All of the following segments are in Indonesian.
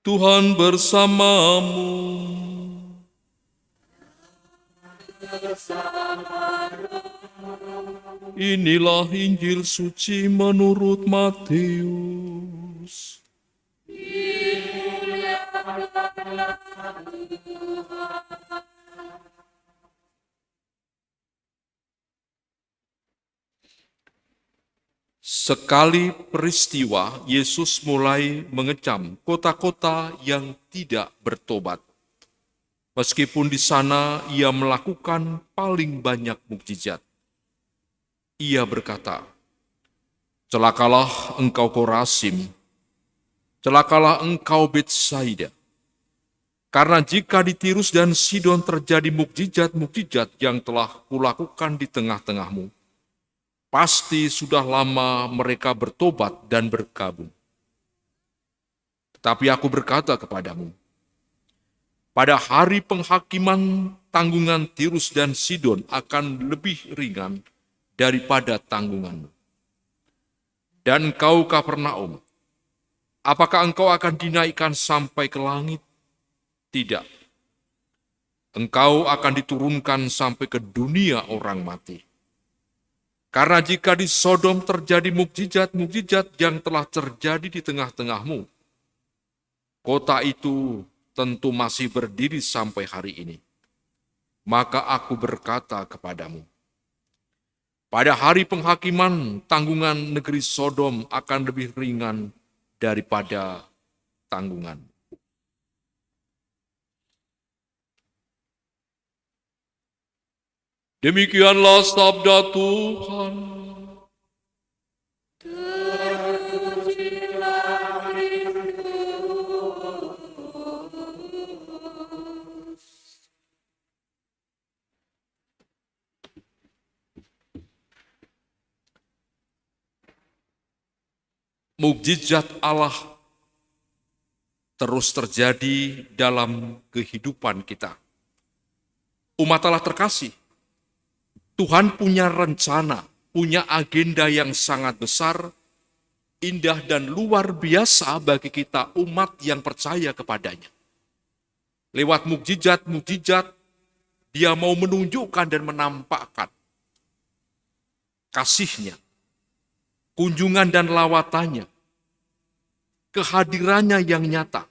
Tuhan bersamamu. Inilah Injil suci menurut Matius. Sekali peristiwa, Yesus mulai mengecam kota-kota yang tidak bertobat. Meskipun di sana ia melakukan paling banyak mukjizat. Ia berkata, "Celakalah engkau Korazim, celakalah engkau Betsaida. Karena jika di Tirus dan Sidon terjadi mukjizat-mukjizat yang telah kulakukan di tengah-tengahmu, pasti sudah lama mereka bertobat dan berkabung. Tetapi aku berkata kepadamu, pada hari penghakiman tanggungan Tirus dan Sidon akan lebih ringan daripada tanggunganmu. Dan engkau Kapernaum, apakah engkau akan dinaikkan sampai ke langit? Tidak. Engkau akan diturunkan sampai ke dunia orang mati. Karena jika di Sodom terjadi mukjizat-mukjizat yang telah terjadi di tengah-tengahmu, kota itu tentu masih berdiri sampai hari ini. Maka aku berkata kepadamu, pada hari penghakiman tanggungan negeri Sodom akan lebih ringan daripada tanggungan." Demikianlah sabda Tuhan. Mukjizat Allah terus terjadi dalam kehidupan kita. Umat Allah terkasih, Tuhan punya rencana, punya agenda yang sangat besar, indah dan luar biasa bagi kita umat yang percaya kepadanya. Lewat mukjizat-mukjizat, Dia mau menunjukkan dan menampakkan kasih-Nya, kunjungan dan lawatannya, kehadirannya yang nyata.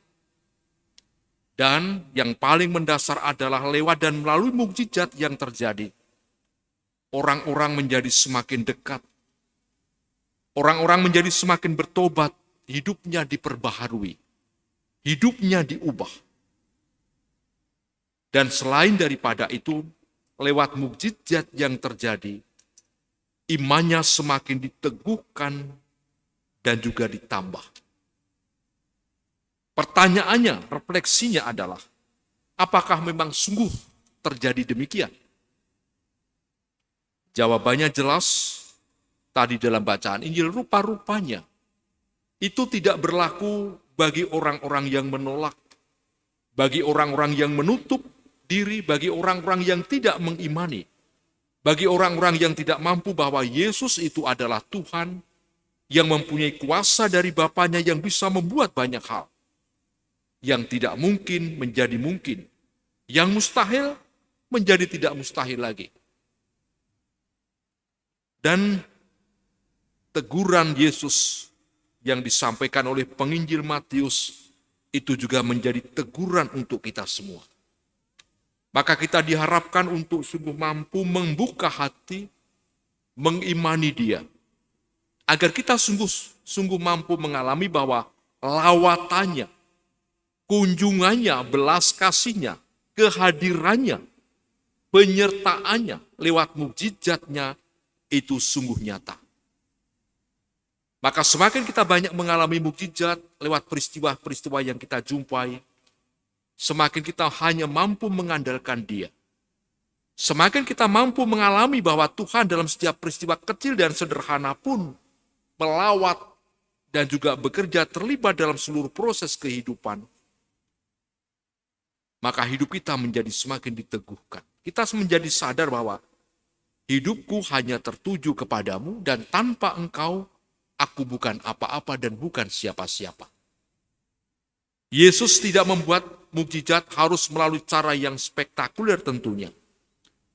Dan yang paling mendasar adalah lewat dan melalui mukjizat yang terjadi, orang-orang menjadi semakin dekat. Orang-orang menjadi semakin bertobat, hidupnya diperbaharui, hidupnya diubah. Dan selain daripada itu, lewat mukjizat yang terjadi, imannya semakin diteguhkan dan juga ditambah. Pertanyaannya, refleksinya adalah, apakah memang sungguh terjadi demikian? Jawabannya jelas, tadi dalam bacaan Injil, rupa-rupanya itu tidak berlaku bagi orang-orang yang menolak, bagi orang-orang yang menutup diri, bagi orang-orang yang tidak mengimani, bagi orang-orang yang tidak mampu bahwa Yesus itu adalah Tuhan yang mempunyai kuasa dari Bapanya yang bisa membuat banyak hal. Yang tidak mungkin menjadi mungkin, yang mustahil menjadi tidak mustahil lagi. Dan teguran Yesus yang disampaikan oleh penginjil Matius itu juga menjadi teguran untuk kita semua. Maka kita diharapkan untuk sungguh mampu membuka hati, mengimani Dia, agar kita sungguh mampu mengalami bahwa lawatannya, kunjungannya, belas kasihnya, kehadirannya, penyertaannya lewat mukjizatnya itu sungguh nyata. Maka semakin kita banyak mengalami mukjizat lewat peristiwa-peristiwa yang kita jumpai, semakin kita hanya mampu mengandalkan Dia. Semakin kita mampu mengalami bahwa Tuhan dalam setiap peristiwa kecil dan sederhana pun melawat dan juga bekerja terlibat dalam seluruh proses kehidupan, maka hidup kita menjadi semakin diteguhkan. Kita menjadi sadar bahwa hidupku hanya tertuju kepadamu dan tanpa engkau, aku bukan apa-apa dan bukan siapa-siapa. Yesus tidak membuat mukjizat harus melalui cara yang spektakuler tentunya.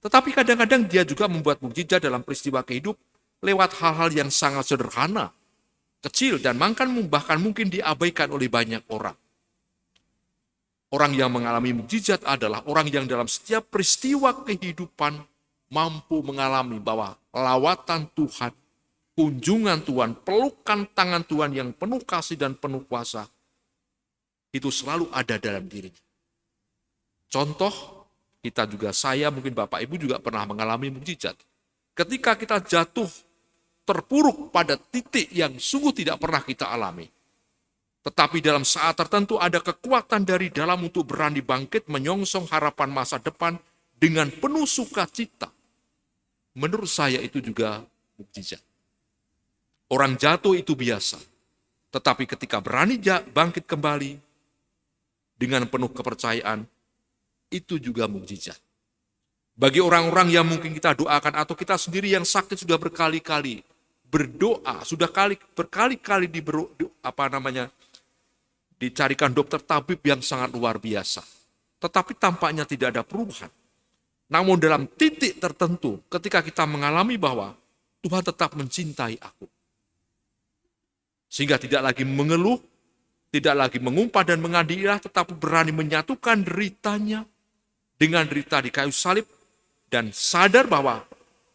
Tetapi kadang-kadang dia juga membuat mukjizat dalam peristiwa kehidupan lewat hal-hal yang sangat sederhana, kecil, dan bahkan mungkin diabaikan oleh banyak orang. Orang yang mengalami mukjizat adalah orang yang dalam setiap peristiwa kehidupan mampu mengalami bahwa lawatan Tuhan, kunjungan Tuhan, pelukan tangan Tuhan yang penuh kasih dan penuh kuasa, itu selalu ada dalam dirinya. Contoh, saya mungkin Bapak Ibu juga pernah mengalami mukjizat. Ketika kita jatuh terpuruk pada titik yang sungguh tidak pernah kita alami. Tetapi dalam saat tertentu ada kekuatan dari dalam untuk berani bangkit menyongsong harapan masa depan dengan penuh sukacita. Menurut saya itu juga mukjizat. Orang jatuh itu biasa. Tetapi ketika berani bangkit kembali dengan penuh kepercayaan, itu juga mukjizat. Bagi orang-orang yang mungkin kita doakan atau kita sendiri yang sakit sudah berkali-kali berdoa, sudah berkali-kali dicarikan dokter tabib yang sangat luar biasa. Tetapi tampaknya tidak ada perubahan. Namun dalam titik tertentu ketika kita mengalami bahwa Tuhan tetap mencintai aku. Sehingga tidak lagi mengeluh, tidak lagi mengumpat dan mengadil, tetapi berani menyatukan deritanya dengan derita di kayu salib dan sadar bahwa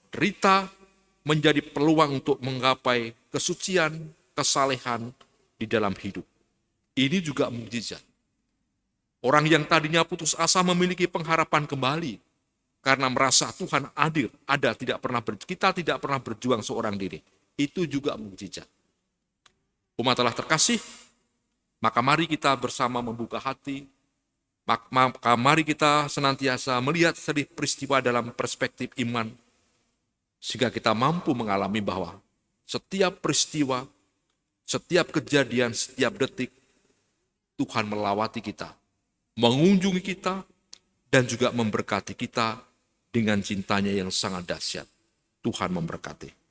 derita menjadi peluang untuk menggapai kesucian, kesalehan di dalam hidup. Ini juga mukjizat. Orang yang tadinya putus asa memiliki pengharapan kembali karena merasa Tuhan adil, kita tidak pernah berjuang seorang diri. Itu juga mukjizat. Umat Allah terkasih, maka mari kita bersama membuka hati, maka mari kita senantiasa melihat setiap peristiwa dalam perspektif iman, sehingga kita mampu mengalami bahwa setiap peristiwa, setiap kejadian, setiap detik, Tuhan melawati kita, mengunjungi kita, dan juga memberkati kita dengan cintanya yang sangat dahsyat. Tuhan memberkati.